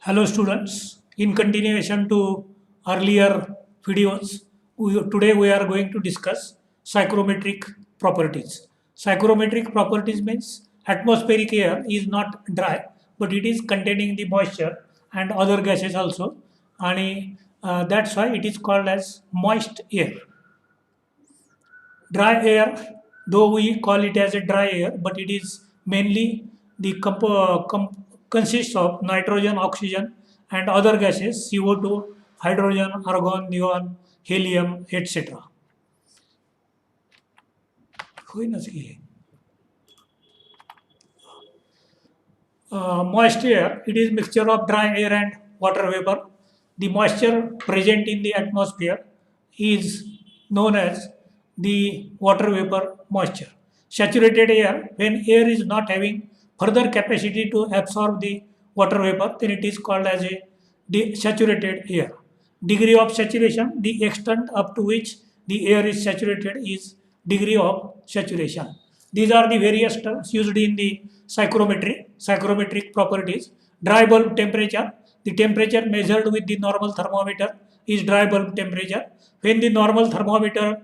Hello students, in continuation to earlier videos, today we are going to discuss psychrometric properties. Psychrometric properties means atmospheric air is not dry but it is containing the moisture and other gases also, and that's why it is called as moist air. Dry air, though we call it as a dry air, but it is mainly consists of nitrogen, oxygen, and other gases CO2, hydrogen, argon, neon, helium, etc. Moist air, it is mixture of dry air and water vapor. The moisture present in the atmosphere is known as the water vapor moisture. Saturated air, when air is not having further capacity to absorb the water vapor, then it is called as a saturated air. Degree of saturation, the extent up to which the air is saturated is degree of saturation. These are the various terms used in the psychrometric properties. Dry bulb temperature, the temperature measured with the normal thermometer is dry bulb temperature. When the normal thermometer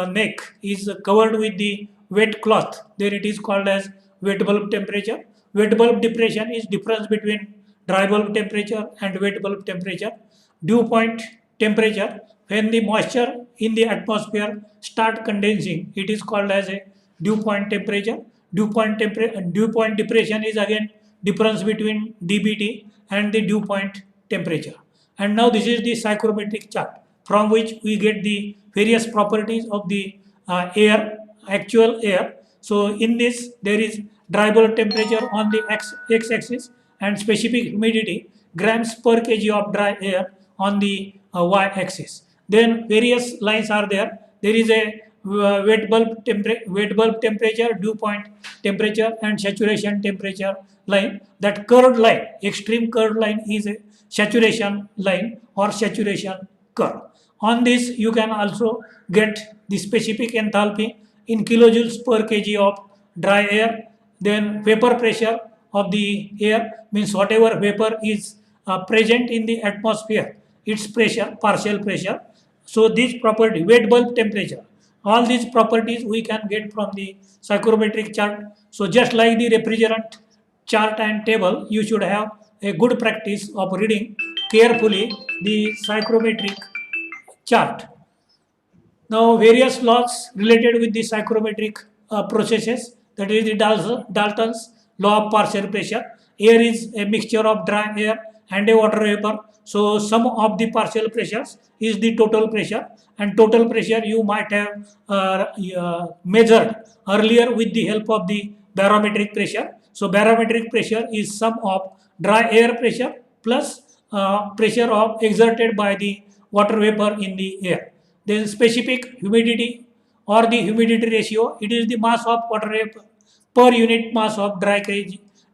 neck is covered with the wet cloth, then it is called as wet bulb temperature. Wet bulb depression is difference between dry bulb temperature and wet bulb temperature. Dew point temperature, when the moisture in the atmosphere start condensing, it is called as a dew point temperature. Dew point depression is again difference between dBT and the dew point temperature. And now this is the psychrometric chart from which we get the various properties of the air, actual air. So in this there is dry bulb temperature on the x-axis and specific humidity grams per kg of dry air on the y-axis. Then various lines are there. There is a wet bulb temperature, dew point temperature, and saturation temperature line. That curved line, extreme curved line, is a saturation line or saturation curve. On this, you can also get the specific enthalpy in kilojoules per kg of dry air. Then vapor pressure of the air means whatever vapor is present in the atmosphere, its pressure, partial pressure. So this property, wet bulb temperature, all these properties we can get from the psychrometric chart. So just like the refrigerant chart and table, you should have a good practice of reading carefully the psychrometric chart. Now, various laws related with the psychrometric processes, that is the Dalton's law of partial pressure. Air is a mixture of dry air and a water vapor. So, sum of the partial pressures is the total pressure, and total pressure you might have measured earlier with the help of the barometric pressure. So, barometric pressure is sum of dry air pressure plus pressure of exerted by the water vapor in the air. Then specific humidity or the humidity ratio, it is the mass of water vapor per unit mass of dry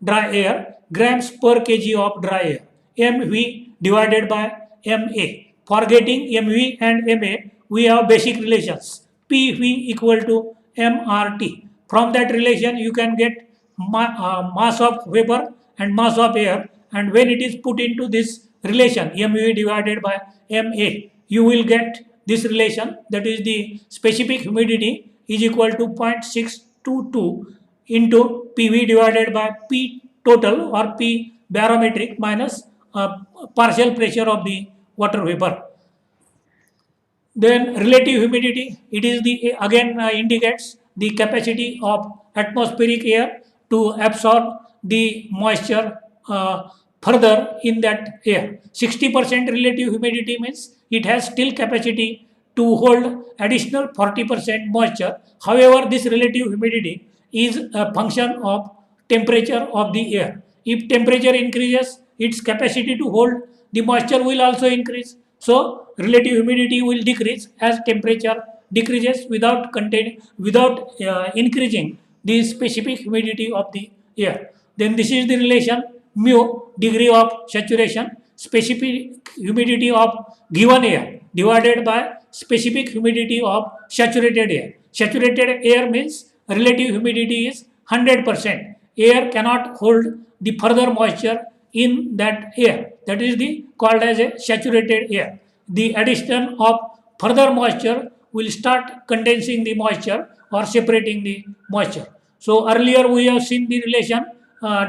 air, grams per kg of dry air, mv divided by ma. For getting mv and ma, we have basic relations, pv equal to mrt. From that relation, you can get mass of vapor and mass of air, and when it is put into this relation, mv divided by ma, you will get this relation, that is the specific humidity is equal to 0.622 into PV divided by P total or P barometric minus partial pressure of the water vapor. Then relative humidity, it is the again indicates the capacity of atmospheric air to absorb the moisture further in that air. 60% relative humidity means it has still capacity to hold additional 40% moisture. However, this relative humidity is a function of temperature of the air. If temperature increases, its capacity to hold the moisture will also increase. So, relative humidity will decrease as temperature decreases without increasing the specific humidity of the air. Then this is the relation mu, degree of saturation, specific humidity of given air divided by specific humidity of saturated air. Saturated air means relative humidity is 100%. Air cannot hold the further moisture in that air. that is the called as a saturated air. The addition of further moisture will start condensing the moisture or separating the moisture. So earlier we have seen the relation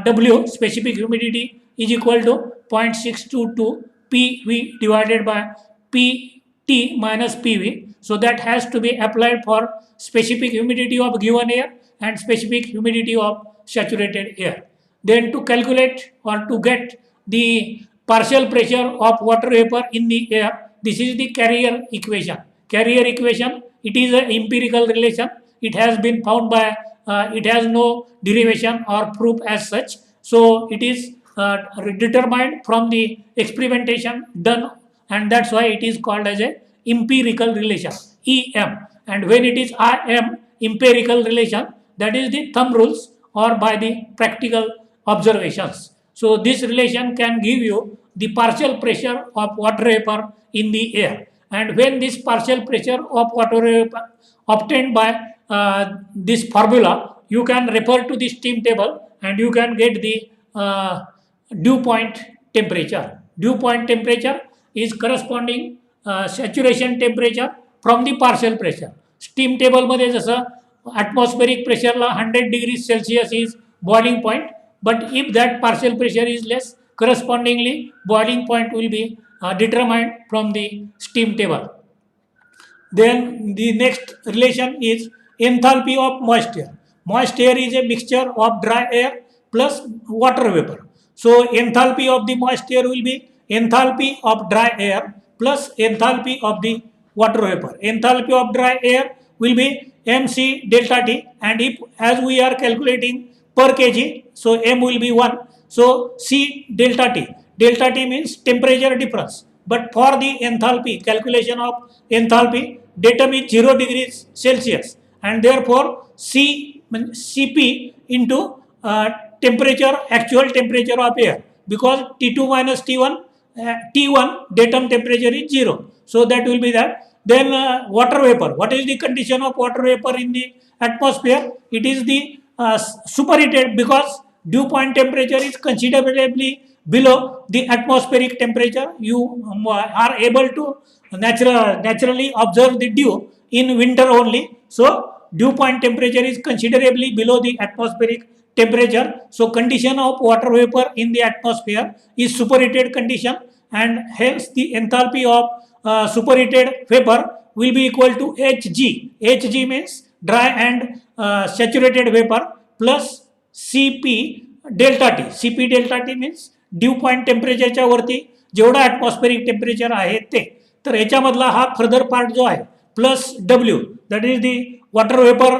W, specific humidity, is equal to 0.622 PV divided by PT minus PV. So that has to be applied for specific humidity of given air and specific humidity of saturated air. Then to calculate or to get the partial pressure of water vapor in the air, this is the Carrier equation. Carrier equation, it is an empirical relation. It has been found by, it has no derivation or proof as such. So it is determined from the experimentation done, and that's why it is called as a empirical relation, EM. And when it is IM, empirical relation, that is the thumb rules or by the practical observations. So this relation can give you the partial pressure of water vapor in the air. And when this partial pressure of water vapor obtained by this formula, you can refer to the steam table and you can get the dew point temperature. Dew point temperature is corresponding saturation temperature from the partial pressure. Steam table मध्ये जसं atmospheric pressure La 100 degrees Celsius is boiling point, but if that partial pressure is less, correspondingly boiling point will be determined from the steam table. Then the next relation is enthalpy of moisture. Moist air is a mixture of dry air plus water vapor. So enthalpy of the moist air will be enthalpy of dry air plus enthalpy of the water vapor. Enthalpy of dry air will be mc delta T, and if as we are calculating per kg, so m will be 1. So C delta T. Delta T means temperature difference. But for the enthalpy, calculation of enthalpy, datum is 0 degrees Celsius, and therefore Cp into temperature, actual temperature of air, because T2 minus T1, T1 datum temperature is 0. So that will be that. Then water vapor. What is the condition of water vapor in the atmosphere? It is the superheated, because dew point temperature is considerably below the atmospheric temperature. You are able to naturally observe the dew in winter only. So dew point temperature is considerably below the atmospheric temperature. So condition of water vapor in the atmosphere is superheated condition, and hence the enthalpy of superheated vapor will be equal to Hg. Hg means dry and saturated vapor plus Cp delta T. Cp delta T means dew point टेम्परेचरच्या वरती जेवढा atmospheric temperature आहे ते, तर याच्यामधला हा further part जो आहे plus W, that is the water vapour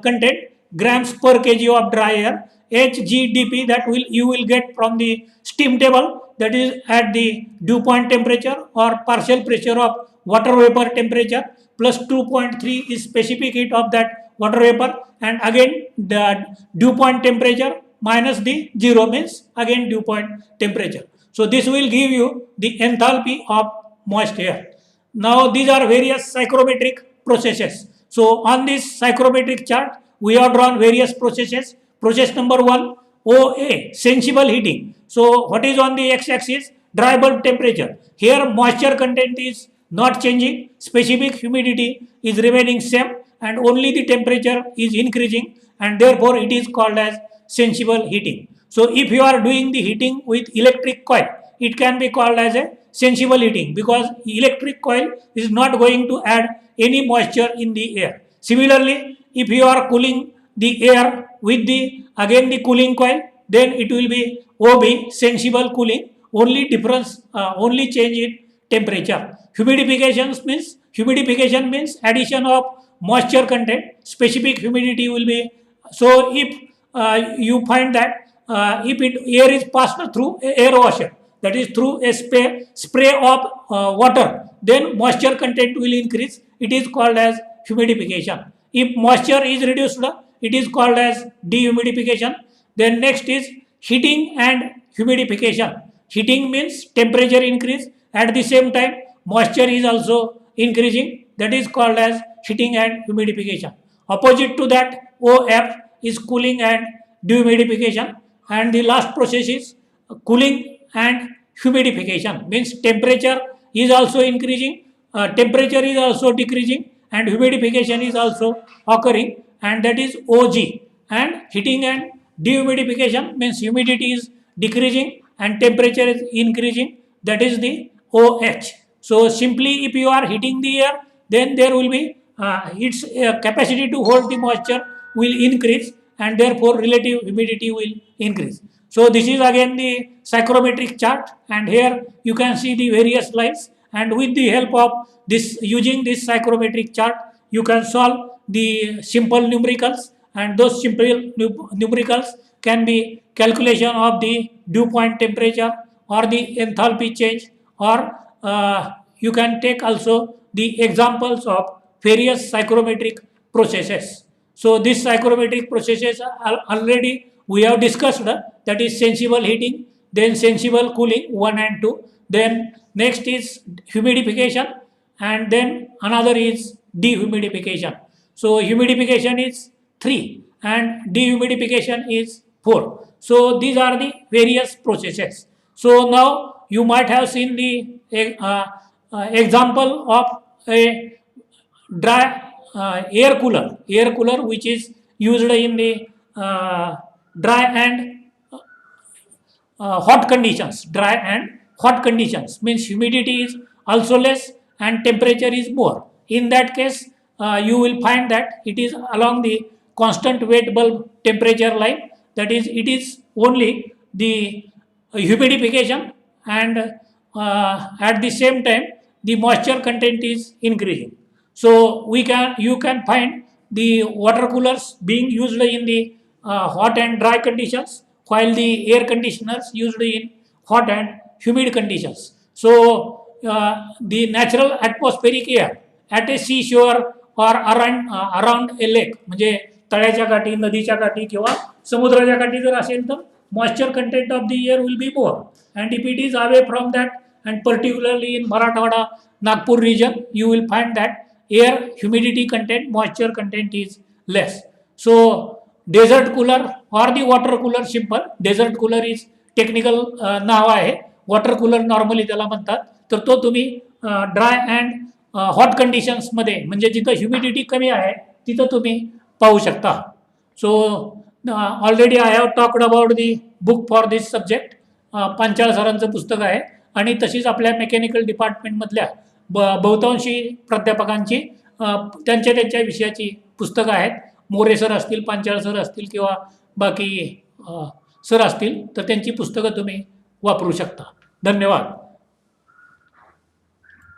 content grams per kg of dry air, HGDP, that you will get from the steam table, that is at the dew point temperature or partial pressure of water vapor temperature, plus 2.3 is specific heat of that water vapor, and again the dew point temperature minus the 0 means again dew point temperature. So this will give you the enthalpy of moist air. Now these are various psychrometric processes. So on this psychrometric chart we have drawn various processes. Process number 1, OA, sensible heating. So what is on the x-axis? Dry bulb temperature. Here moisture content is not changing, specific humidity is remaining same, and only the temperature is increasing, and therefore it is called as sensible heating. So if you are doing the heating with electric coil, it can be called as a sensible heating, because electric coil is not going to add any moisture in the air. Similarly, if you are cooling the air with the again the cooling coil, then it will be OB, sensible cooling, only difference, only change in temperature. Humidification means addition of moisture content, specific humidity will be. So if you find that if air is passed through air washer, that is through a spray of water, then moisture content will increase, it is called as humidification. If moisture is reduced, it is called as dehumidification. Then next is heating and humidification. Heating means temperature increase, at the same time moisture is also increasing, that is called as heating and humidification. Opposite to that, OF is cooling and dehumidification, and the last process is cooling and humidification, means temperature is also increasing, temperature is also decreasing, and humidification is also occurring, and that is OG. And heating and dehumidification means humidity is decreasing and temperature is increasing, that is the OH. So simply if you are heating the air, then there will be its capacity to hold the moisture will increase, and therefore relative humidity will increase. So this is again the psychrometric chart, and here you can see the various lines, and with the help of this, using this psychrometric chart, you can solve the simple numericals, and those simple numericals can be calculation of the dew point temperature or the enthalpy change, or you can take also the examples of various psychrometric processes. So these psychrometric processes are already we have discussed, that is sensible heating, then sensible cooling 1 and 2, then next is humidification, and then another is dehumidification. So humidification is 3 and dehumidification is 4. So these are the various processes. So now you might have seen the example of a dry air cooler which is used in the dry and hot conditions. Dry and hot conditions means humidity is also less and temperature is more. In that case, you will find that it is along the constant wet bulb temperature line, that is it is only the humidification, and at the same time the moisture content is increasing. So you can find the water coolers being used in the hot and dry conditions, while the air conditioners used in hot and humid conditions. So the natural atmospheric air at a seashore or around a lake, म्हणजे तळ्याच्या काठी, नदीच्या काठी किंवा समुद्राच्या काठी जर असेल तर moisture content of the air will be more, and if it is away from that, and particularly in Marathwada, Nagpur region, you will find that air humidity content, moisture content is less. So desert cooler or the water cooler, simple desert cooler is technical नाव आहे, water cooler normally त्याला म्हणतात. तर तो तुम्ही dry and hot कंडिशन्समध्ये, म्हणजे जिथं humidity कमी आहे तिथं तुम्ही पाहू शकता. So already I have talked about the book for this subject. Panchal सरांचं पुस्तक आहे, आणि तशीच आपल्या मेकॅनिकल डिपार्टमेंटमधल्या बहुतांशी प्राध्यापकांची त्यांच्या विषयाची पुस्तकं आहेत. मोरे सर असतील, पांचाळ सर असतील किंवा बाकी सर असतील, तर त्यांची पुस्तकं तुम्ही वापरू शकता. धन्यवाद.